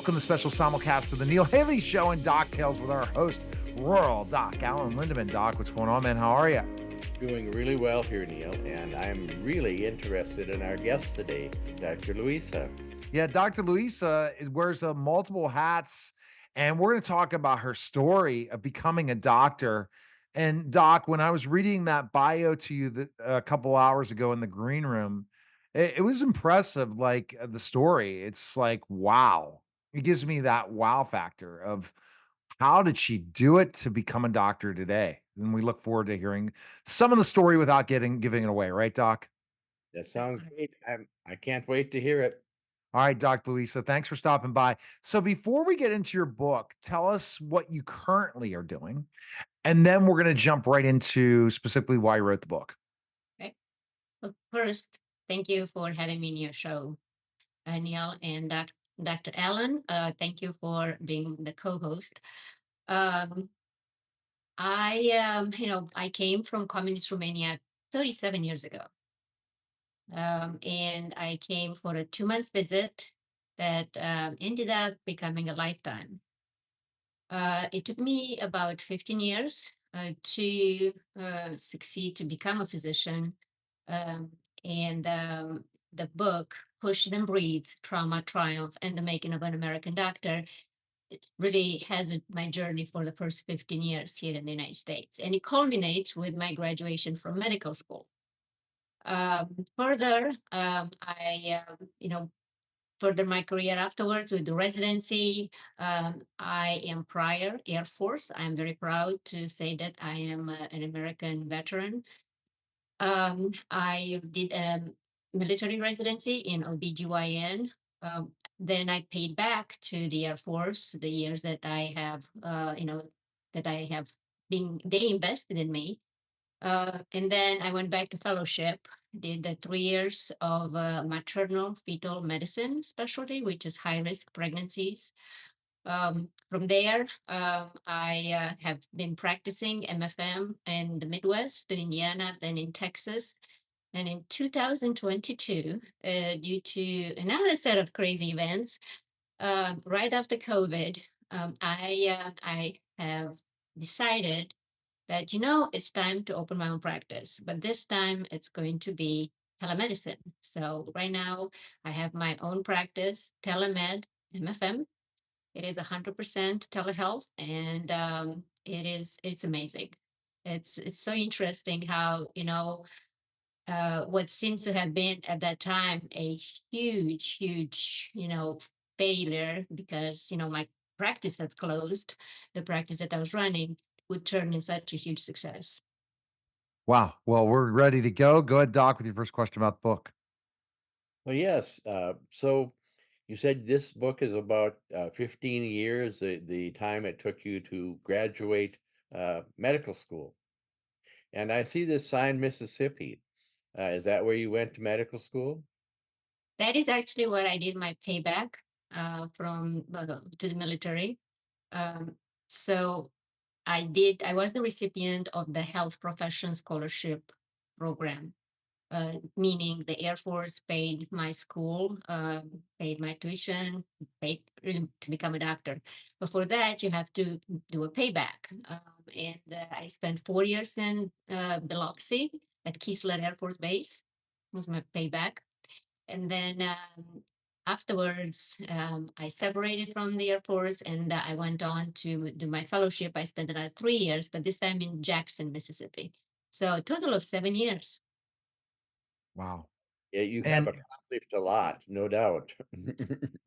welcome to the special simulcast of the Neil Haley Show and Doc Tales with our host, Rural Doc Alan Lindemann. Doc, what's going on, man? How are you? Doing really well here, Neil, and I'm really interested in our guest today, Dr. Luissa. Yeah, Dr. Luissa wears multiple hats, and we're going to talk about her story of becoming a doctor. And Doc, when I was reading that bio to you a couple hours ago in the green room, it was impressive. Like the story, it's like wow. It gives me that wow factor of how did she do it to become a doctor today? And we look forward to hearing some of the story without giving it away, right, Doc? That sounds great. I can't wait to hear it. All right, Dr. Luisa, thanks for stopping by. So before we get into your book, tell us what you currently are doing, and then we're going to jump right into specifically why you wrote the book. Right. Well, first, thank you for having me in your show, Neil and Dr. Allen. Thank you for being the co-host. Um, I came from communist Romania 37 years ago, and I came for a 2 months visit that ended up becoming a lifetime. It took me about 15 years to succeed to become a physician. Um, and the book, Push and Breathe, Trauma, Triumph, and the Making of an American Doctor, it really has my journey for the first 15 years here in the United States. And it culminates with my graduation from medical school. Further, further my career afterwards with the residency. I am prior Air Force. I'm very proud to say that I am an American veteran. I did a military residency in OBGYN. Then I paid back to the Air Force the years that I have, that I have been, they invested in me. And then I went back to fellowship, did the 3 years of maternal-fetal medicine specialty, which is high-risk pregnancies. From there, I have been practicing MFM in the Midwest, in Indiana, then in Texas. And in 2022, due to another set of crazy events, right after COVID, I have decided that, it's time to open my own practice, but this time it's going to be telemedicine. So right now I have my own practice, telemed, MFM. It is 100% telehealth, and it's amazing. It's so interesting how, what seems to have been at that time a huge, failure because, my practice that's closed, the practice that I was running would turn in such a huge success. Wow. Well, we're ready to go. Go ahead, Doc, with your first question about the book. Well, yes. So you said this book is about 15 years, the time it took you to graduate medical school. And I see this sign, Mississippi. Is that where you went to medical school? That is actually what I did my payback from to the military. Um, so I was the recipient of the Health Profession Scholarship Program, meaning the Air Force paid my school, paid my tuition, paid really to become a doctor. But for that, you have to do a payback. And I spent 4 years in Biloxi at Keesler Air Force Base. Was my payback. And then afterwards, I separated from the Air Force and I went on to do my fellowship. I spent another 3 years, but this time in Jackson, Mississippi. So a total of 7 years. Wow. Yeah, you have And accomplished a lot, no doubt.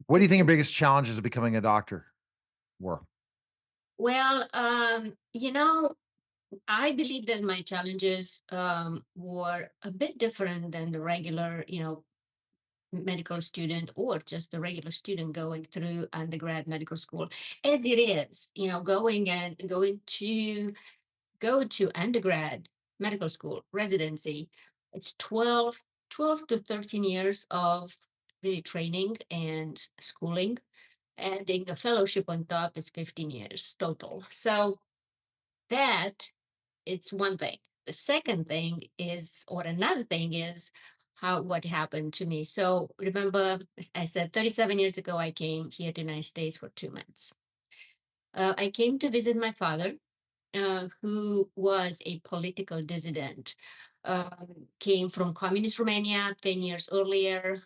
what do you think your biggest challenges of becoming a doctor were? Well, I believe that my challenges were a bit different than the regular, medical student or just the regular student going through undergrad medical school. And it is, going to go to undergrad medical school residency. It's 12 to 13 years of really training and schooling. Adding a fellowship on top is 15 years total. So that it's one thing. The second thing is, or another thing is, how what happened to me. So remember, I said 37 years ago I came here to the United States for 2 months. I came to visit my father, who was a political dissident. Came from communist Romania 10 years earlier,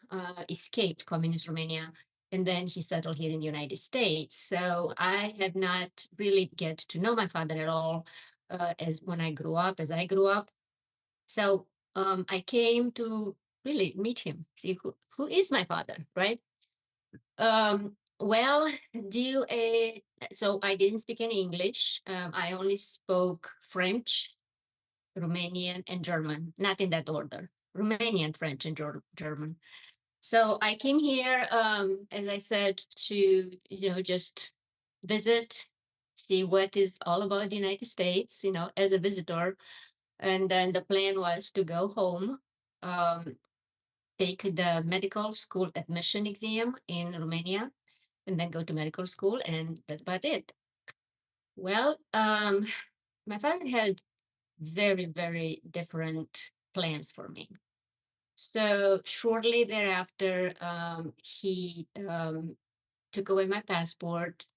escaped communist Romania, and then he settled here in the United States. So I have not really get to know my father at all as when I grew up, as I grew up. So I came to really meet him, see who is my father, right? Well, do a so I didn't speak any English. I only spoke French, Romanian, and German, not in that order. Romanian, French, and German. So I came here, as I said, to just visit, see what is all about the United States, as a visitor. And then the plan was to go home, um, take the medical school admission exam in Romania, and then go to medical school, and that's about it. Well, my father had very, very different plans for me. So shortly thereafter, he took away my passport,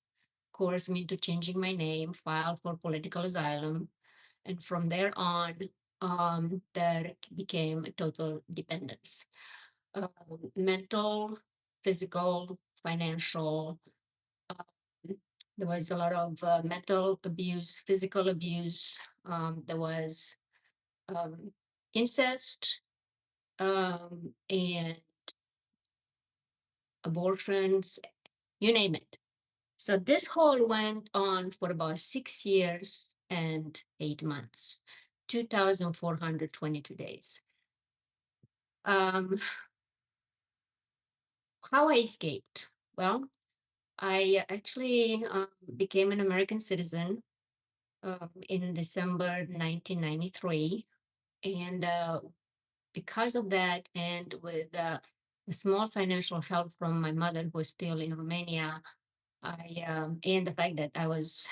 coerced me into changing my name, filed for political asylum, and from there on, there became a total dependence, mental, physical, financial. There was a lot of mental abuse, physical abuse. There was um, incest and abortions, you name it. So this whole went on for about 6 years and 8 months, 2,422 days. Um, how I escaped? Well, I actually became an American citizen in December 1993. And because of that, and with a small financial help from my mother, who was still in Romania, and the fact that I was,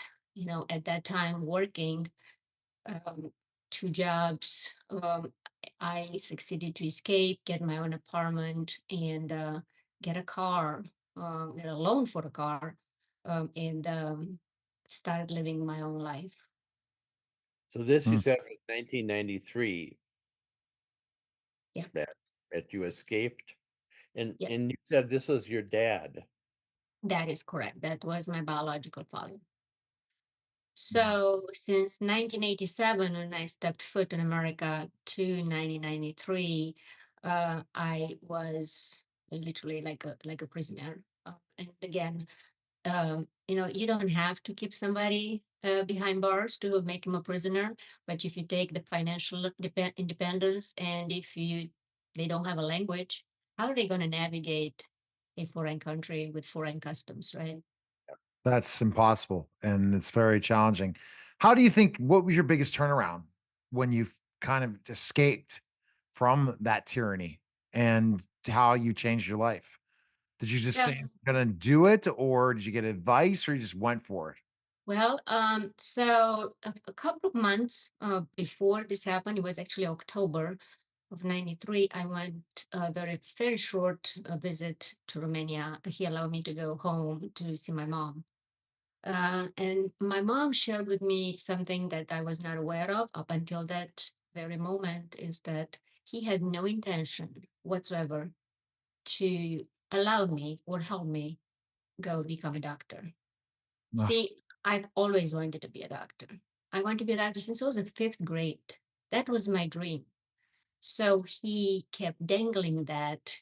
at that time working um, two jobs, I succeeded to escape, get my own apartment, and get a car, get a loan for a car, and started living my own life. So this you Mm. said was 1993 Yeah. that you escaped, and Yes, you said this was your dad. that is correct. That was my biological father. Mm. So since 1987, when I stepped foot in America, to 1993, I was literally like a prisoner. And again, you don't have to keep somebody behind bars to make him a prisoner. But if you take the financial independence, and if they don't have a language, how are they going to navigate a foreign country with foreign customs, right? That's impossible, and it's very challenging. How do you think what was your biggest turnaround when you've kind of escaped from that tyranny and how you changed your life? Did you just say, So "I'm gonna do it," or did you get advice, or you just went for it? Well, so a couple of months before this happened, it was actually October of 93. I went a very short visit to Romania. He allowed me to go home to see my mom. And my mom shared with me something that I was not aware of up until that very moment, is that he had no intention whatsoever to allow me or help me go become a doctor. Ugh, See, I've always wanted to be a doctor. I wanted to be a doctor since I was in fifth grade. That was my dream. So he kept dangling that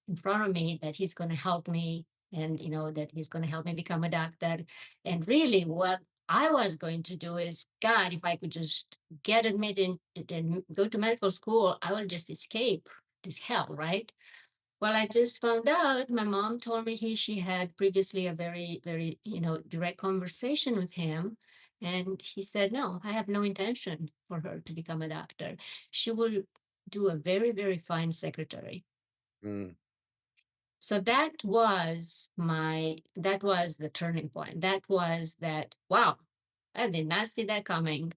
in front of me, that he's going to help me, and that he's going to help me become a doctor. And really, what I was going to do is, God, if I could just get admitted and go to medical school, I will just escape this hell, right? Well, I just found out, my mom told me she had previously a very, very, direct conversation with him. And he said, no, I have no intention for her to become a doctor. She will do a very, very fine secretary. Mm. So that was the turning point. That was that, wow, I did not see that coming.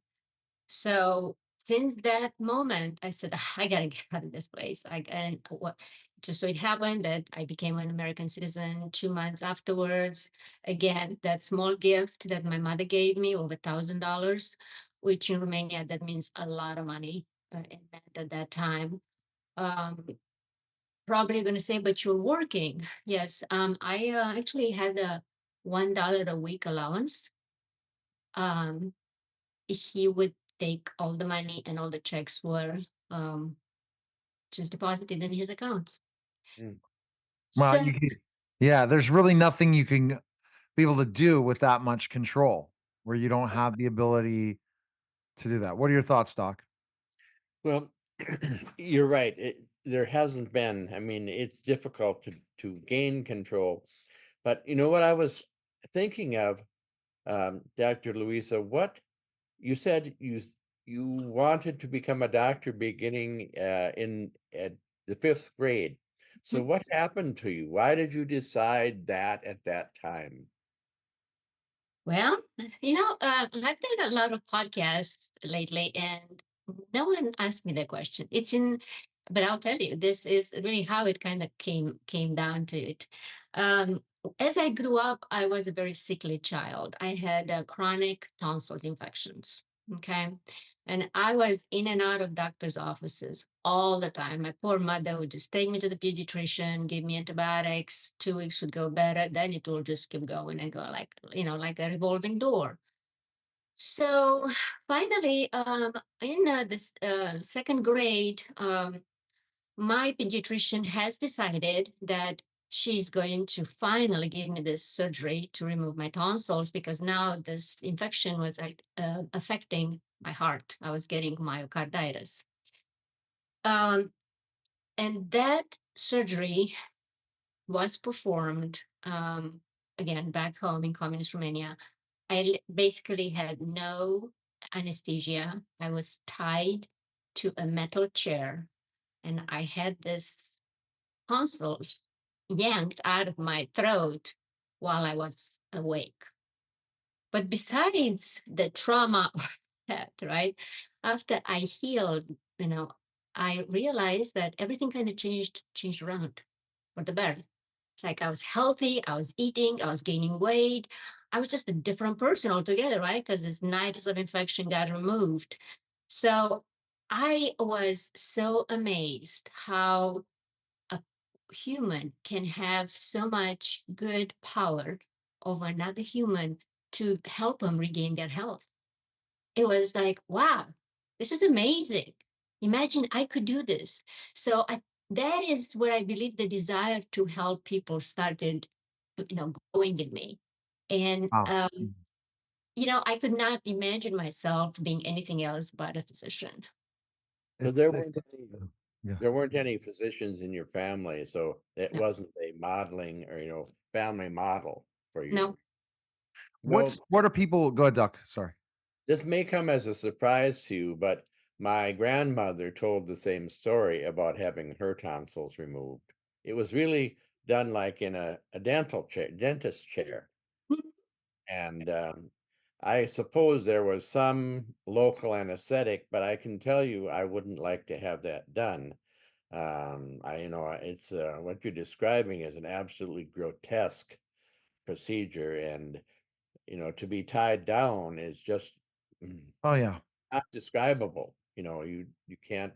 So since that moment, I said, I gotta get out of this place. And what just so it happened that I became an American citizen 2 months afterwards. Again, that small gift that my mother gave me, over $1,000, which in Romania that means a lot of money. It meant at that time. Um, Probably going to say, but you're working. Yes, I actually had a $1 a week allowance. Um, he would take all the money and all the checks were um, just deposited in his account. Mm. Well, So, yeah, there's really nothing you can be able to do with that much control where you don't have the ability to do that. What are your thoughts, Doc? Well, you're right. There hasn't been. I mean, it's difficult to gain control. But you know what I was thinking of, Dr. Luisa? What you said you wanted to become a doctor beginning in at the fifth grade. So what happened to you? Why did you decide that at that time? well, I've done a lot of podcasts lately, and no one asked me that question. But I'll tell you, this is really how it kind of came down to it. Um, as I grew up, I was a very sickly child. I had chronic tonsils infections. Okay. And I was in and out of doctor's offices all the time. My poor mother would just take me to the pediatrician, give me antibiotics. 2 weeks would go better. Then it will just keep going and go like a revolving door. So finally, in this second grade, my pediatrician has decided that she's going to finally give me this surgery to remove my tonsils because now this infection was affecting my heart. I was getting myocarditis. Um, and that surgery was performed again back home in communist Romania. Basically had no anesthesia. I was tied to a metal chair and I had this tonsils yanked out of my throat while I was awake. But besides the trauma of that, right? After I healed, I realized that everything kind of changed around for the better. It's like I was healthy, I was eating, I was gaining weight. I was just a different person altogether, right? Because this 90s of infection got removed. So I was so amazed how a human can have so much good power over another human to help them regain their health. It was like, wow, this is amazing. Imagine I could do this. So that is where I believe the desire to help people started, growing in me. And, Wow. I could not imagine myself being anything else but a physician. So Yeah. there weren't any physicians in your family, so it No, wasn't a modeling or family model for no. you. No, What are people go ahead, Doc. Sorry. this may come as a surprise to you, but my grandmother told the same story about having her tonsils removed. It was really done like in a dental chair, dentist chair. And I suppose there was some local anesthetic, but I can tell you I wouldn't like to have that done. It's what you're describing is an absolutely grotesque procedure, and to be tied down is just Oh, yeah. not describable. You can't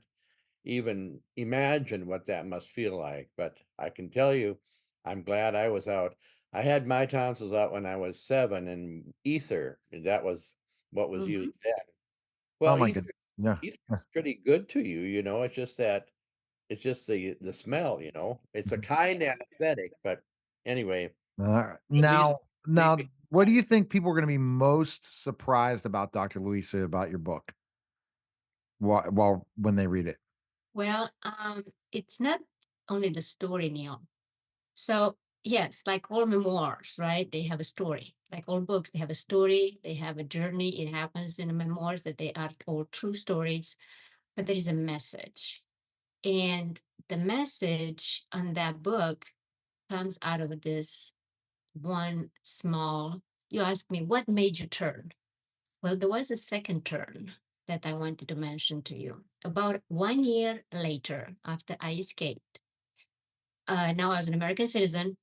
even imagine what that must feel like. But I can tell you, I'm glad I was out. I had my tonsils out when I was 7, and ether, that was what was Mhm. used then. Oh Well, my goodness. Yeah. Yeah. ether's pretty good to you, it's just that it's just the smell, It's a Mhm. kind anesthetic, but anyway, Alright. at least Now, what do you think people are gonna be most surprised about Dr. Luisa about your book while when they read it? Well, it's not only the story, Neil. So, yes, like all memoirs, right? They have a story. Like all books, they have a story, they have a journey. It happens in the memoirs that they are all true stories, but there is a message. And the message on that book comes out of this one small. You ask me, what made you turn? Well, there was a second turn. that I wanted to mention to you. About 1 year later, after I escaped, now as an American citizen,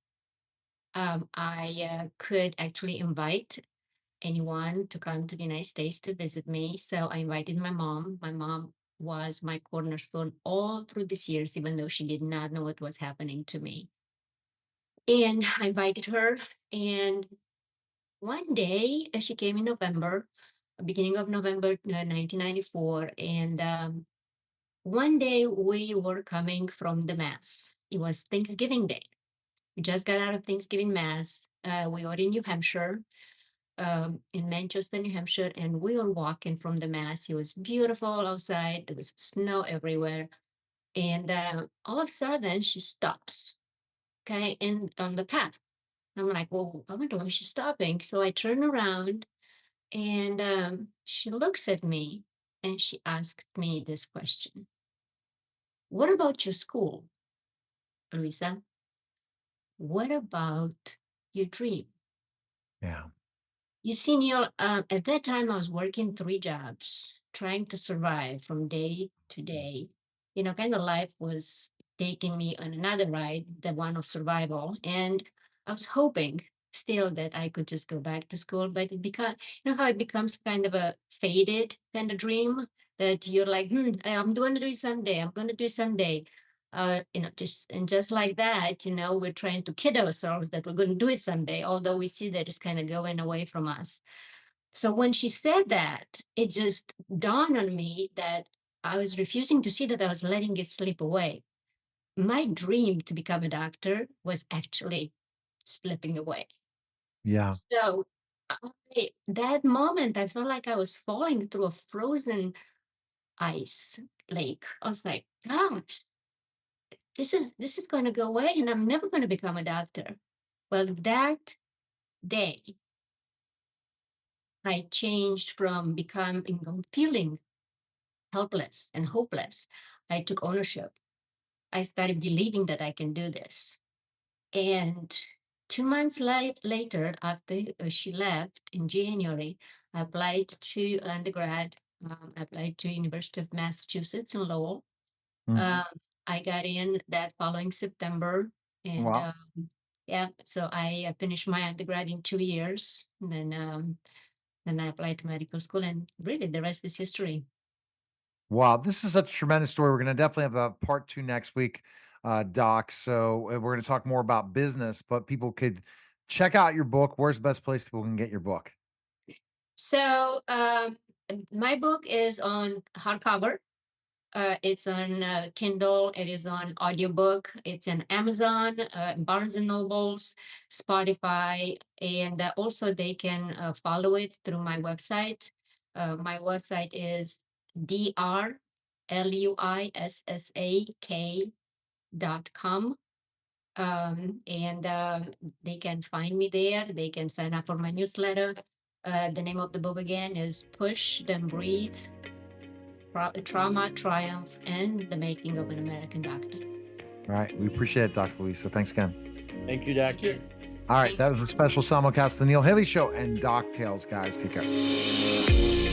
I could actually invite anyone to come to the United States to visit me. So I invited my mom. My mom was my cornerstone all through these years, even though she did not know what was happening to me. And I invited her. And one day, she came in November, beginning of November 1994. And one day we were coming from the Mass. It was Thanksgiving Day. We just got out of Thanksgiving Mass. We were in New Hampshire, in Manchester, New Hampshire, and we were walking from the Mass. It was beautiful outside. There was snow everywhere. And all of a sudden, she stops, okay, in on the path. I'm like, well, I wonder why she's stopping. So I turn around and she looks at me and she asked me this question. What about your school, Luisa? What about your dream? Yeah. You see, Neil, at that time I was working 3 jobs, trying to survive from day to day. Kind of life was taking me on another ride, the one of survival. And I was hoping still that I could just go back to school, but it become, how it becomes kind of a faded kind of dream that you're like, I'm going to do it someday. I'm going to do it someday. Just like that, we're trying to kid ourselves that we're going to do it someday, although we see that it's kind of going away from us. So when she said that, it just dawned on me that I was refusing to see that I was letting it slip away. My dream to become a doctor was actually slipping away. Yeah. So that moment, I felt like I was falling through a frozen ice lake. I was like, gosh, this is going to go away and I'm never going to become a doctor. Well, that day I changed from feeling helpless and hopeless. I took ownership. I started believing that I can do this. And 2 months later, after she left in January, I applied to undergrad. I applied to University of Massachusetts in Lowell. Mm. Um, I got in that following September, and Wow. yeah, so I finished my undergrad in 2 years. And then I applied to medical school, and really the rest is history. Wow, this is such a tremendous story. We're gonna definitely have the part 2 next week, Doc. So, we're gonna talk more about business, but people could check out your book. Where's the best place people can get your book? So my book is on hardcover. It's on Kindle. It is on audiobook. It's on Amazon, Barnes and Nobles, Spotify, and also they can follow it through my website. My website is drluissak.com. And they can find me there. They can sign up for my newsletter. The name of the book again is Push Then Breathe, Trauma, Triumph, and the Making of an American Doctor. All right. We appreciate it, Dr. Luisa. Thanks again. Thank you, Thank Doctor. you. All right. Thank That was a special simulcast of the Neil Haley Show and Doc Tales, guys. Take care.